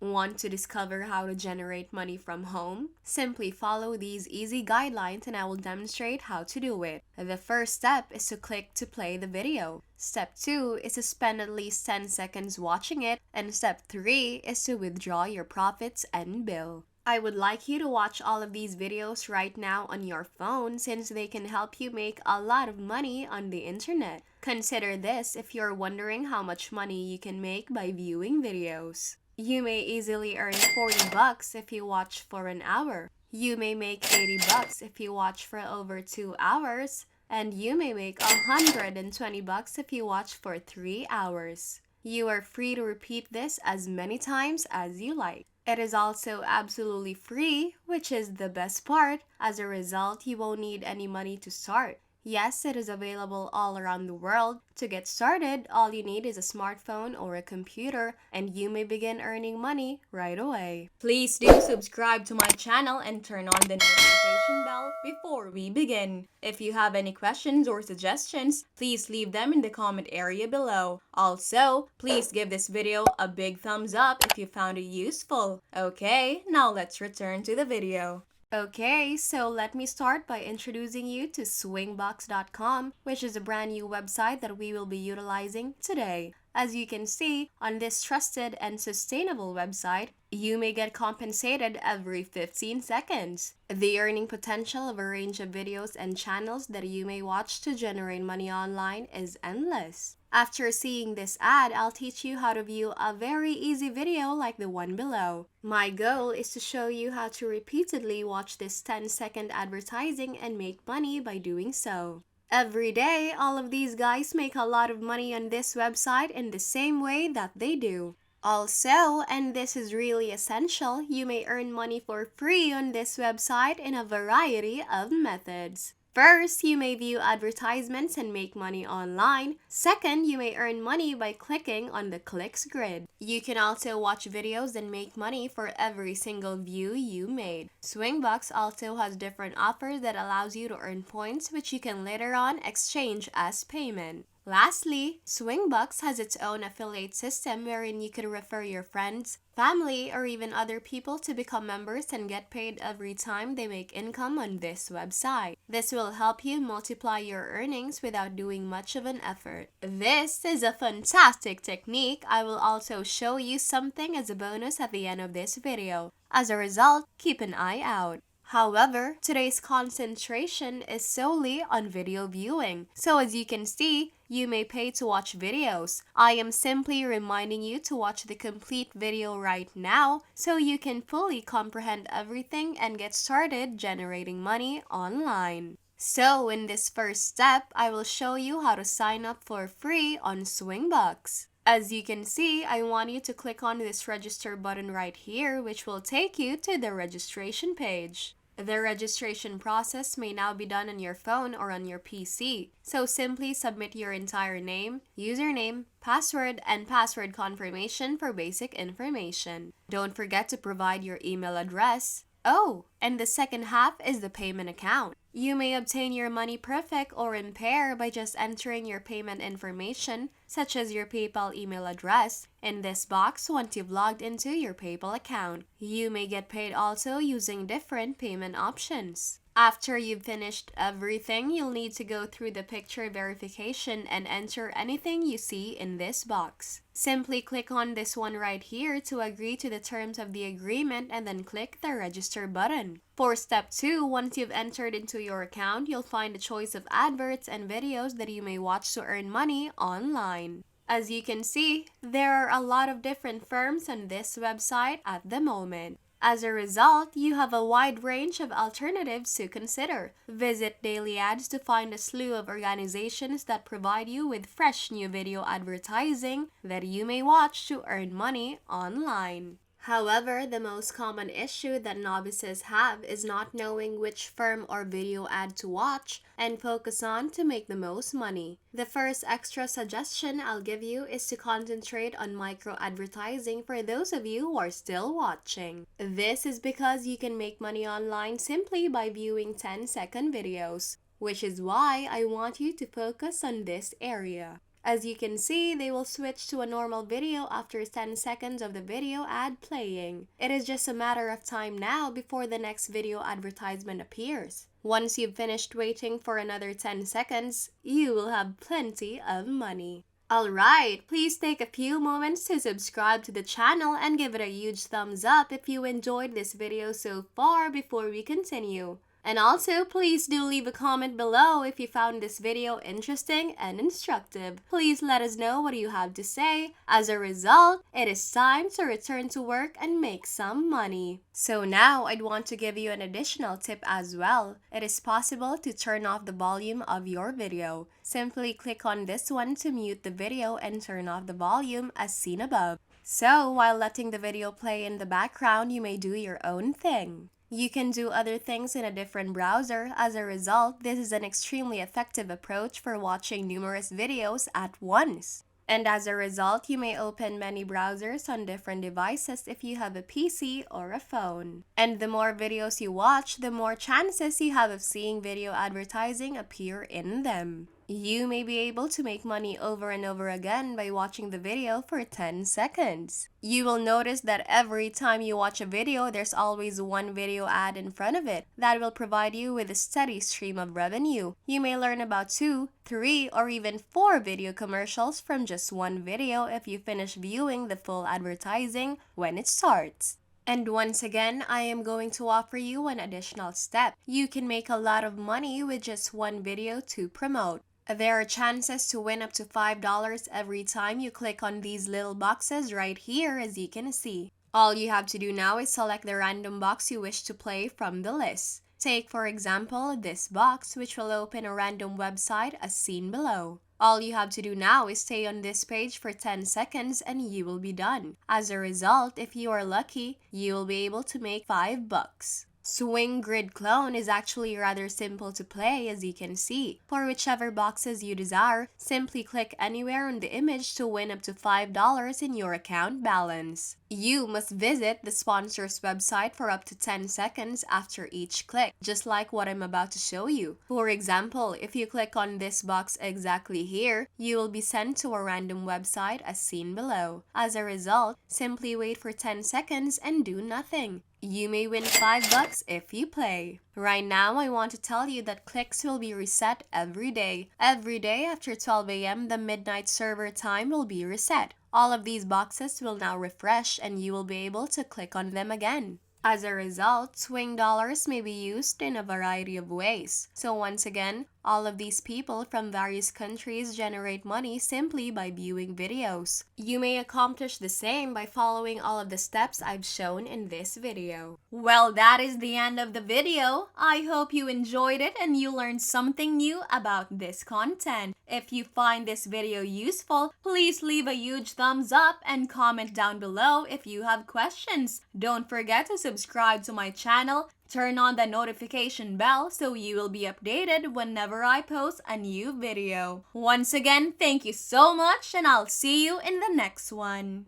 Want to discover how to generate money from home? Simply follow these easy guidelines and I will demonstrate how to do it. The first step is to click to play the video. Step 2 is to spend at least 10 seconds watching it, and step 3 is to withdraw your profits and bill. I would like you to watch all of these videos right now on your phone since they can help you make a lot of money on the internet. Consider this if you're wondering how much money you can make by viewing videos. You may easily earn 40 bucks if you watch for an hour. You may make 80 bucks if you watch for over 2 hours. And you may make 120 bucks if you watch for 3 hours. You are free to repeat this as many times as you like. It is also absolutely free, which is the best part. As a result, you won't need any money to start. Yes, it is available all around the world. To get started, all you need is a smartphone or a computer, and you may begin earning money right away. Please do subscribe to my channel and turn on the notification bell before we begin. If you have any questions or suggestions, please leave them in the comment area below. Also, please give this video a big thumbs up if you found it useful. Okay, now let's return to the video. Okay, so let me start by introducing you to swingbucks.com, which is a brand new website that we will be utilizing today. As you can see, on this trusted and sustainable website, you may get compensated every 15 seconds. The earning potential of a range of videos and channels that you may watch to generate money online is endless. After seeing this ad, I'll teach you how to view a very easy video like the one below. My goal is to show you how to repeatedly watch this 10-second advertising and make money by doing so. Every day, all of these guys make a lot of money on this website in the same way that they do. Also, and this is really essential, you may earn money for free on this website in a variety of methods. First, you may view advertisements and make money online. Second, you may earn money by clicking on the clicks grid. You can also watch videos and make money for every single view you made. Swingbucks also has different offers that allows you to earn points which you can later on exchange as payment. Lastly, Swingbucks has its own affiliate system wherein you can refer your friends, family, or even other people to become members and get paid every time they make income on this website. This will help you multiply your earnings without doing much of an effort. This is a fantastic technique. I will also show you something as a bonus at the end of this video. As a result, keep an eye out. However, today's concentration is solely on video viewing. So as you can see, you may pay to watch videos. I am simply reminding you to watch the complete video right now so you can fully comprehend everything and get started generating money online. So in this first step, I will show you how to sign up for free on Swingbucks. As you can see, I want you to click on this register button right here, which will take you to the registration page. The registration process may now be done on your phone or on your PC. So simply submit your entire name, username, password, and password confirmation for basic information. Don't forget to provide your email address. Oh, and the second half is the payment account. You may obtain your money perfect or in pair by just entering your payment information, such as your PayPal email address, in this box once you've logged into your PayPal account. You may get paid also using different payment options. After you've finished everything, you'll need to go through the picture verification and enter anything you see in this box. Simply click on this one right here to agree to the terms of the agreement and then click the register button. For step 2, once you've entered into your account, you'll find a choice of adverts and videos that you may watch to earn money online. As you can see, there are a lot of different firms on this website at the moment. As a result, you have a wide range of alternatives to consider. Visit Daily Ads to find a slew of organizations that provide you with fresh new video advertising that you may watch to earn money online. However, the most common issue that novices have is not knowing which firm or video ad to watch and focus on to make the most money. The first extra suggestion I'll give you is to concentrate on micro advertising for those of you who are still watching. This is because you can make money online simply by viewing 10-second videos, which is why I want you to focus on this area. As you can see, they will switch to a normal video after 10 seconds of the video ad playing. It is just a matter of time now before the next video advertisement appears. Once you've finished waiting for another 10 seconds, you will have plenty of money. Alright, please take a few moments to subscribe to the channel and give it a huge thumbs up if you enjoyed this video so far before we continue. And also, please do leave a comment below if you found this video interesting and instructive. Please let us know what you have to say. As a result, it is time to return to work and make some money. So now, I'd want to give you an additional tip as well. It is possible to turn off the volume of your video. Simply click on this one to mute the video and turn off the volume as seen above. So, while letting the video play in the background, you may do your own thing. You can do other things in a different browser. As a result, this is an extremely effective approach for watching numerous videos at once. And as a result, you may open many browsers on different devices if you have a PC or a phone. And the more videos you watch, the more chances you have of seeing video advertising appear in them. You may be able to make money over and over again by watching the video for 10 seconds. You will notice that every time you watch a video, there's always one video ad in front of it that will provide you with a steady stream of revenue. You may learn about 2, 3, or even 4 video commercials from just one video if you finish viewing the full advertising when it starts. And once again, I am going to offer you an additional step. You can make a lot of money with just one video to promote. There are chances to win up to $5 every time you click on these little boxes right here, as you can see. All you have to do now is select the random box you wish to play from the list. Take for example this box, which will open a random website as seen below. All you have to do now is stay on this page for 10 seconds and you will be done. As a result, if you are lucky, you will be able to make $5. Swing Grid Clone is actually rather simple to play, as you can see. For whichever boxes you desire, simply click anywhere on the image to win up to $5 in your account balance. You must visit the sponsor's website for up to 10 seconds after each click, just like what I'm about to show you. For example, if you click on this box exactly here, you will be sent to a random website as seen below. As a result, simply wait for 10 seconds and do nothing. You may win $5 if you play. Right now, I want to tell you that clicks will be reset every day. Every day after 12 a.m., the midnight server time will be reset. All of these boxes will now refresh and you will be able to click on them again. As a result, swing dollars may be used in a variety of ways. So once again, all of these people from various countries generate money simply by viewing videos. You may accomplish the same by following all of the steps I've shown in this video. Well, that is the end of the video. I hope you enjoyed it and you learned something new about this content. If you find this video useful, please leave a huge thumbs up and comment down below if you have questions. Don't forget to subscribe to my channel. Turn on the notification bell so you will be updated whenever I post a new video. Once again, thank you so much and I'll see you in the next one.